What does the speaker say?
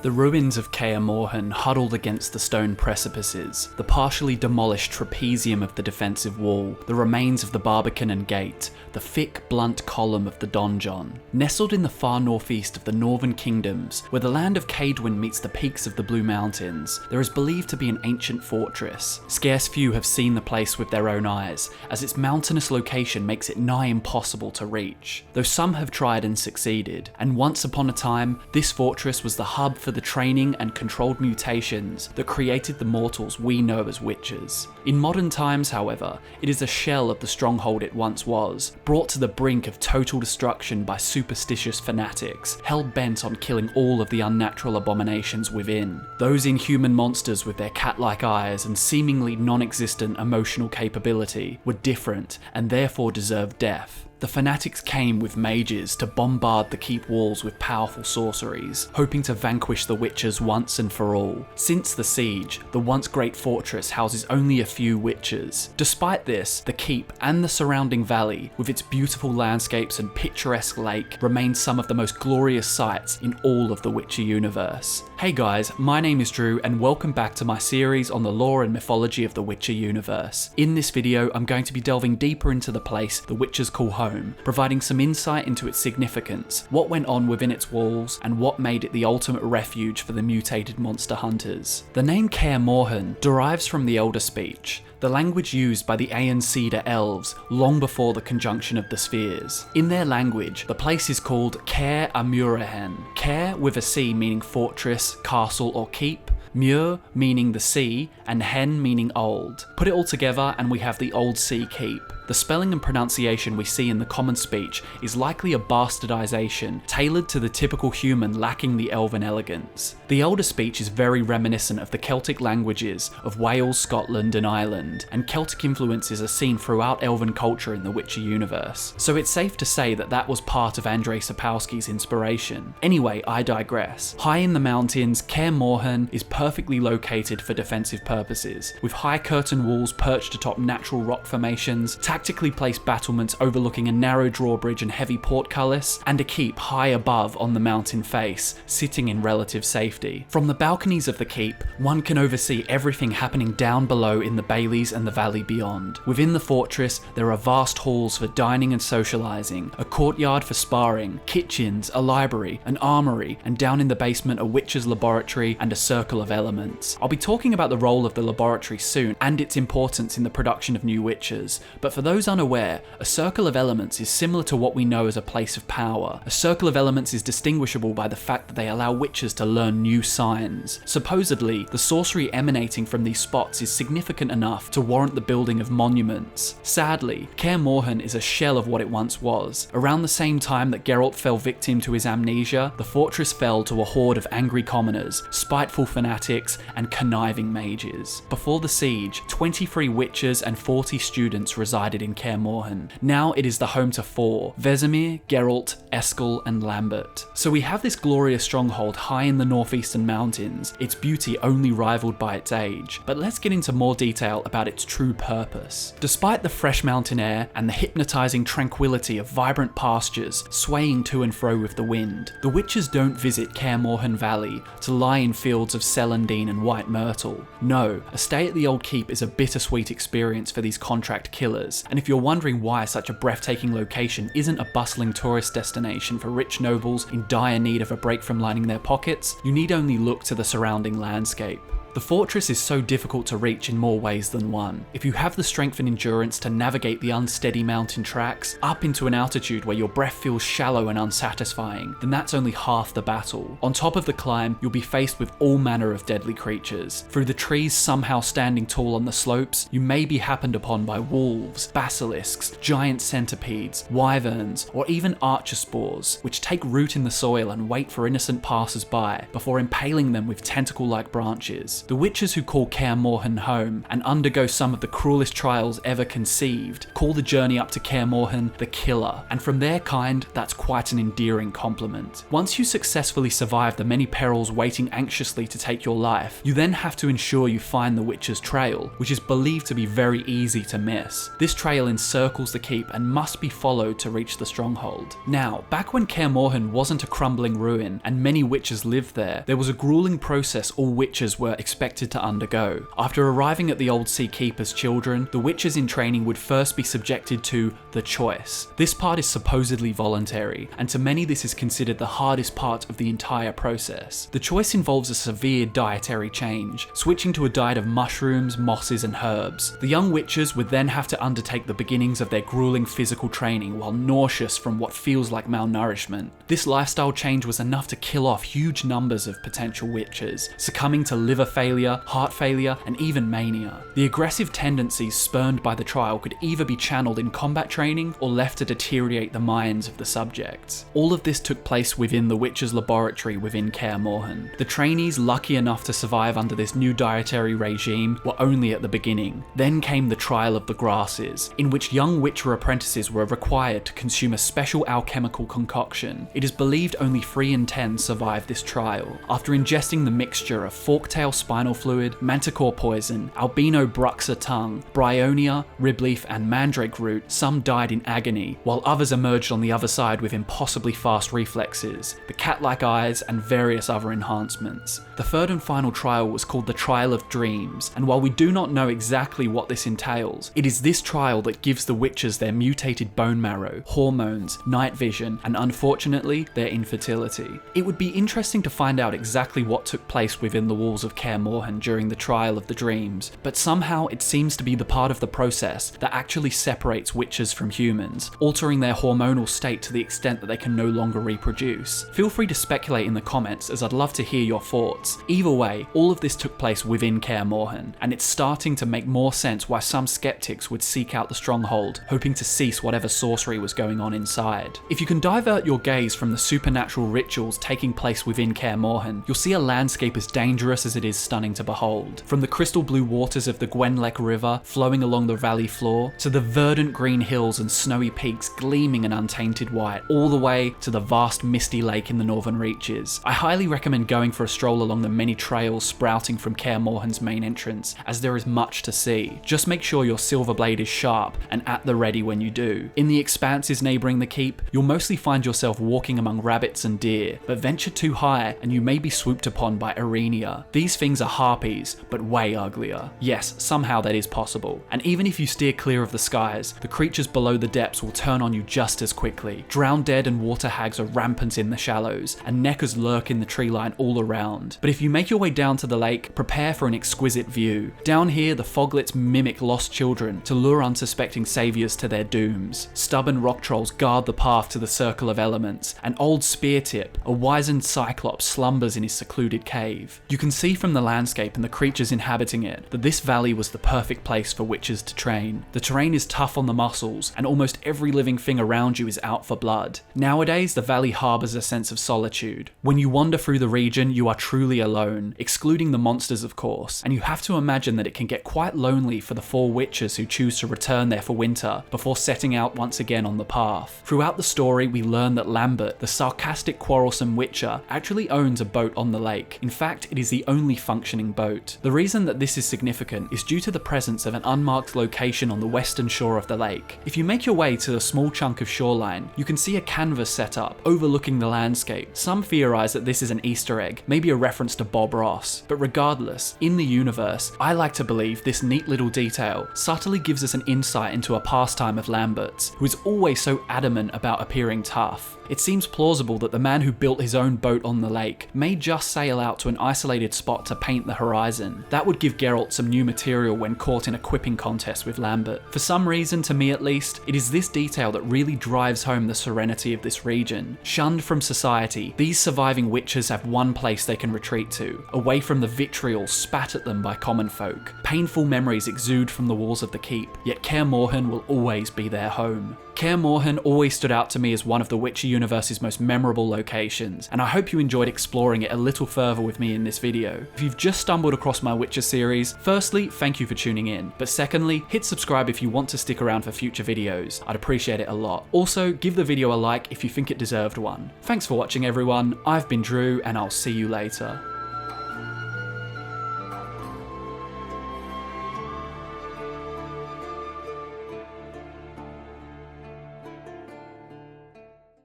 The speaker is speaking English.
The ruins of Kaer Morhen huddled against the stone precipices, the partially demolished trapezium of the defensive wall, the remains of the Barbican Gate, the thick, blunt column of the donjon. Nestled in the far northeast of the Northern Kingdoms, where the land of Kaedwen meets the peaks of the Blue Mountains, there is believed to be an ancient fortress. Scarce few have seen the place with their own eyes, as its mountainous location makes it nigh impossible to reach, though some have tried and succeeded, and once upon a time, this fortress was the hub for the training and controlled mutations that created the mortals we know as witchers. In modern times, however, it is a shell of the stronghold it once was, brought to the brink of total destruction by superstitious fanatics, hell-bent on killing all of the unnatural abominations within. Those inhuman monsters with their cat-like eyes and seemingly non-existent emotional capability were different and therefore deserved death. The fanatics came with mages to bombard the keep walls with powerful sorceries, hoping to vanquish the witchers once and for all. Since the siege, the once great fortress houses only a few witchers. Despite this, the keep and the surrounding valley, with its beautiful landscapes and picturesque lake, remain some of the most glorious sights in all of the Witcher universe. Hey guys, my name is Drew and welcome back to my series on the lore and mythology of the Witcher universe. In this video, I'm going to be delving deeper into the place the Witchers call home, providing some insight into its significance, what went on within its walls, and what made it the ultimate refuge for the mutated monster hunters. The name Kaer Morhen derives from the Elder Speech, the language used by the Aen Cedar elves long before the conjunction of the spheres. In their language, the place is called Kaer Amurehen. Kaer with a C meaning fortress, castle or keep, Muir meaning the sea, and Hen meaning old. Put it all together and we have the Old Sea Keep. The spelling and pronunciation we see in the common speech is likely a bastardization tailored to the typical human lacking the elven elegance. The Elder Speech is very reminiscent of the Celtic languages of Wales, Scotland and Ireland, and Celtic influences are seen throughout elven culture in the Witcher universe, so it's safe to say that that was part of Andrzej Sapkowski's inspiration. Anyway, I digress. High in the mountains, Kaer Morhen is perfectly located for defensive purposes, with high curtain walls perched atop natural rock formations, tactically placed battlements overlooking a narrow drawbridge and heavy portcullis, and a keep high above on the mountain face, sitting in relative safety. From the balconies of the keep, one can oversee everything happening down below in the baileys and the valley beyond. Within the fortress, there are vast halls for dining and socializing, a courtyard for sparring, kitchens, a library, an armory, and down in the basement a witcher's laboratory and a circle of elements. I'll be talking about the role of the laboratory soon and its importance in the production of new witchers, but for those unaware, a circle of elements is similar to what we know as a place of power. A circle of elements is distinguishable by the fact that they allow witchers to learn new signs. Supposedly, the sorcery emanating from these spots is significant enough to warrant the building of monuments. Sadly, Kaer Morhen is a shell of what it once was. Around the same time that Geralt fell victim to his amnesia, the fortress fell to a horde of angry commoners, spiteful fanatics, and conniving mages. Before the siege, 23 witchers and 40 students resided in Kaer Morhen. Now it is the home to 4, Vesemir, Geralt, Eskel, and Lambert. So we have this glorious stronghold high in the northeastern mountains, its beauty only rivaled by its age. But let's get into more detail about its true purpose. Despite the fresh mountain air and the hypnotizing tranquility of vibrant pastures swaying to and fro with the wind, the witchers don't visit Kaer Morhen Valley to lie in fields of celandine and white myrtle. No, a stay at the old keep is a bittersweet experience for these contract killers, and if you're wondering why such a breathtaking location isn't a bustling tourist destination for rich nobles in dire need of a break from lining their pockets, you need only look to the surrounding landscape. The fortress is so difficult to reach in more ways than one. If you have the strength and endurance to navigate the unsteady mountain tracks up into an altitude where your breath feels shallow and unsatisfying, then that's only half the battle. On top of the climb, you'll be faced with all manner of deadly creatures. Through the trees somehow standing tall on the slopes, you may be happened upon by wolves, basilisks, giant centipedes, wyverns, or even archer spores, which take root in the soil and wait for innocent passers-by before impaling them with tentacle-like branches. witches. The witches who call Kaer Morhen home and undergo some of the cruelest trials ever conceived call the journey up to Kaer Morhen the killer, and from their kind, that's quite an endearing compliment. Once you successfully survive the many perils waiting anxiously to take your life, you then have to ensure you find the witch's trail, which is believed to be very easy to miss. This trail encircles the keep and must be followed to reach the stronghold. Now, back when Kaer Morhen wasn't a crumbling ruin and many witches lived there was a grueling process all witches were expected to undergo. After arriving at the Old Sea Keep as children, the witches in training would first be subjected to the choice. This part is supposedly voluntary, and to many this is considered the hardest part of the entire process. The choice involves a severe dietary change, switching to a diet of mushrooms, mosses and herbs. The young witches would then have to undertake the beginnings of their grueling physical training while nauseous from what feels like malnourishment. This lifestyle change was enough to kill off huge numbers of potential witches, succumbing to liver failure, heart failure and even mania. The aggressive tendencies spurned by the trial could either be channeled in combat training or left to deteriorate the minds of the subjects. All of this took place within the witches' laboratory within Kaer Morhen. The trainees lucky enough to survive under this new dietary regime were only at the beginning. Then came the trial of the grasses, in which young witcher apprentices were required to consume a special alchemical concoction. It is believed only 3 in 10 survived this trial. After ingesting the mixture of forktail spinal fluid, manticore poison, albino bruxa tongue, bryonia, ribleaf and mandrake root, some died in agony, while others emerged on the other side with impossibly fast reflexes, the cat-like eyes and various other enhancements. The third and final trial was called the Trial of Dreams, and while we do not know exactly what this entails, it is this trial that gives the witches their mutated bone marrow, hormones, night vision, and unfortunately, their infertility. It would be interesting to find out exactly what took place within the walls of Kaer Morhen during the Trial of the Dreams, but somehow it seems to be the part of the process that actually separates witches from humans, altering their hormonal state to the extent that they can no longer reproduce. Feel free to speculate in the comments, as I'd love to hear your thoughts. Either way, all of this took place within Kaer Morhen, and it's starting to make more sense why some skeptics would seek out the stronghold, hoping to cease whatever sorcery was going on inside. If you can divert your gaze from the supernatural rituals taking place within Kaer Morhen, you'll see a landscape as dangerous as it is stunning to behold. From the crystal blue waters of the Gwenlek River flowing along the valley floor, to the verdant green hills and snowy peaks gleaming an untainted white, all the way to the vast misty lake in the northern reaches. I highly recommend going for a stroll along the many trails sprouting from Kaer Morhen's main entrance, as there is much to see. Just make sure your silver blade is sharp and at the ready when you do. In the expanses neighbouring the keep, you'll mostly find yourself walking among rabbits and deer, but venture too high and you may be swooped upon by Arenia. These things are harpies, but way uglier. Yes, somehow that is possible. And even if you steer clear of the skies, the creatures below the depths will turn on you just as quickly. Drowned dead and water hags are rampant in the shallows, and neckers lurk in the tree line all around. But if you make your way down to the lake, prepare for an exquisite view. Down here, the foglets mimic lost children to lure unsuspecting saviors to their dooms. Stubborn rock trolls guard the path to the circle of elements, and old Speartip, a wizened cyclops, slumbers in his secluded cave. You can see from the landscape and the creatures inhabiting it that this valley was the perfect place for witches to train. The terrain is tough on the muscles, and almost every living thing around you is out for blood. Nowadays, the valley harbours a sense of solitude. When you wander through the region, you are truly alone, excluding the monsters of course, and you have to imagine that it can get quite lonely for the 4 witches who choose to return there for winter before setting out once again on the path. Throughout the story, we learn that Lambert, the sarcastic, quarrelsome witcher, actually owns a boat on the lake. In fact, it is the only functioning boat. The reason that this is significant is due to the presence of an unmarked location on the western shore of the lake. If you make your way to a small chunk of shoreline, you can see a canvas set up overlooking the landscape. Some theorize that this is an Easter egg, maybe a reference to Bob Ross, but regardless, in the universe, I like to believe this neat little detail subtly gives us an insight into a pastime of Lambert's, who is always so adamant about appearing tough. It seems plausible that the man who built his own boat on the lake may just sail out to an isolated spot to paint the horizon. That would give Geralt some new material when caught in a quipping contest with Lambert. For some reason, to me at least, it is this detail that really drives home the serenity of this region. Shunned from society, these surviving witches have one place they can retreat to, away from the vitriol spat at them by common folk. Painful memories exude from the walls of the keep, yet Kaer Morhen will always be their home. Kaer Morhen always stood out to me as one of the Witcher universe's most memorable locations, and I hope you enjoyed exploring it a little further with me in this video. If you've just stumbled across my Witcher series, firstly, thank you for tuning in, but secondly, hit subscribe if you want to stick around for future videos. I'd appreciate it a lot. Also, give the video a like if you think it deserved one. Thanks for watching everyone, I've been Drew, and I'll see you later.